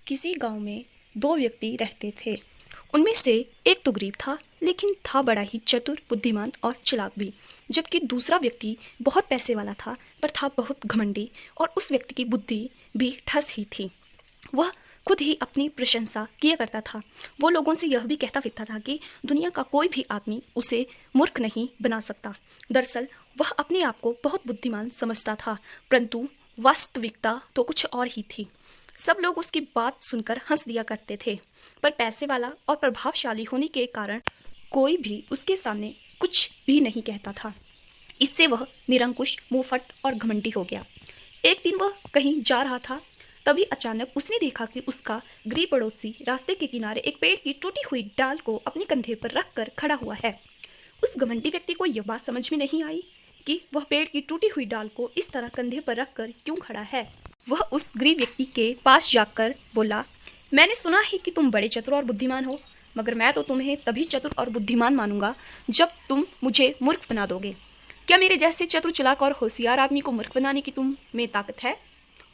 किसी गांव में दो व्यक्ति रहते थे। उनमें से एक तो गरीब था, लेकिन था बड़ा ही चतुर, बुद्धिमान और चालाक भी। जबकि दूसरा व्यक्ति बहुत पैसे वाला था, पर था बहुत घमंडी, और उस व्यक्ति की बुद्धि भी ठस ही थी। वह खुद ही अपनी प्रशंसा किया करता था। वो लोगों से यह भी कहता फिरता था कि दुनिया का कोई भी आदमी उसे मूर्ख नहीं बना सकता। दरअसल वह अपने आप को बहुत बुद्धिमान समझता था, परंतु वास्तविकता तो कुछ और ही थी। सब लोग उसकी बात सुनकर हंस दिया करते थे, पर पैसे वाला और प्रभावशाली होने के कारण कोई भी उसके सामने कुछ भी नहीं कहता था। इससे वह निरंकुश, मुंहफट और घमंडी हो गया। एक दिन वह कहीं जा रहा था, तभी अचानक उसने देखा कि उसका गरीब पड़ोसी रास्ते के किनारे एक पेड़ की टूटी हुई डाल को अपने कंधे पर रखकर खड़ा हुआ है। उस घमंडी व्यक्ति को यह बात समझ में नहीं आई कि वह पेड़ की टूटी हुई डाल को इस तरह कंधे पर रखकर क्यों खड़ा है। वह उस गरीब व्यक्ति के पास जाकर बोला, मैंने सुना है कि तुम बड़े चतुर और बुद्धिमान हो, मगर मैं तो तुम्हें तभी चतुर और बुद्धिमान मानूंगा जब तुम मुझे मूर्ख बना दोगे। क्या मेरे जैसे चतुर, चालाक और होशियार आदमी को मूर्ख बनाने की तुम में ताकत है?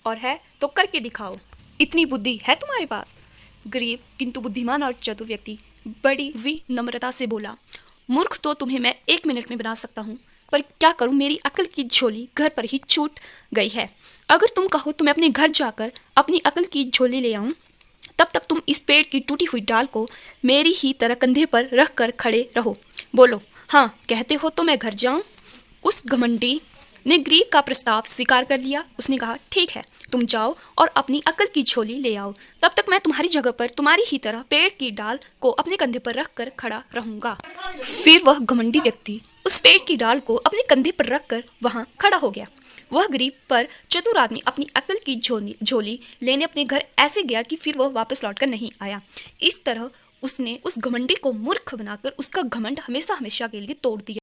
और है तो करके दिखाओ। इतनी बुद्धि है तुम्हारे पास? गरीब किंतु बुद्धिमान और चतुर व्यक्ति बड़ी विनम्रता से बोला, मूर्ख तो तुम्हें मैं 1 मिनट में बना सकता हूँ, पर क्या करूँ, मेरी अकल की झोली घर पर ही छूट गई है। अगर तुम कहो तो मैं अपने घर जाकर अपनी अकल की झोली ले आऊँ, तब तक तुम इस पेड़ की टूटी हुई डाल को मेरी ही तरह कंधे पर रख कर खड़े रहो। बोलो, हाँ कहते हो तो मैं घर जाऊँ? उस घमंडी ने गरीब का प्रस्ताव स्वीकार कर लिया। उसने कहा, ठीक है, तुम जाओ और अपनी अकल की झोली ले आओ, तब तक मैं तुम्हारी जगह पर तुम्हारी ही तरह पेड़ की डाल को अपने कंधे पर रख कर खड़ा रहूंगा। फिर वह घमंडी व्यक्ति उस पेड़ की डाल को अपने कंधे पर रखकर वहां खड़ा हो गया। वह गरीब पर चतुर आदमी अपनी अकल की झोली लेने अपने घर ऐसे गया कि फिर वह वापस लौटकर नहीं आया। इस तरह उसने उस घमंडी को मूर्ख बनाकर उसका घमंड हमेशा हमेशा के लिए तोड़ दिया।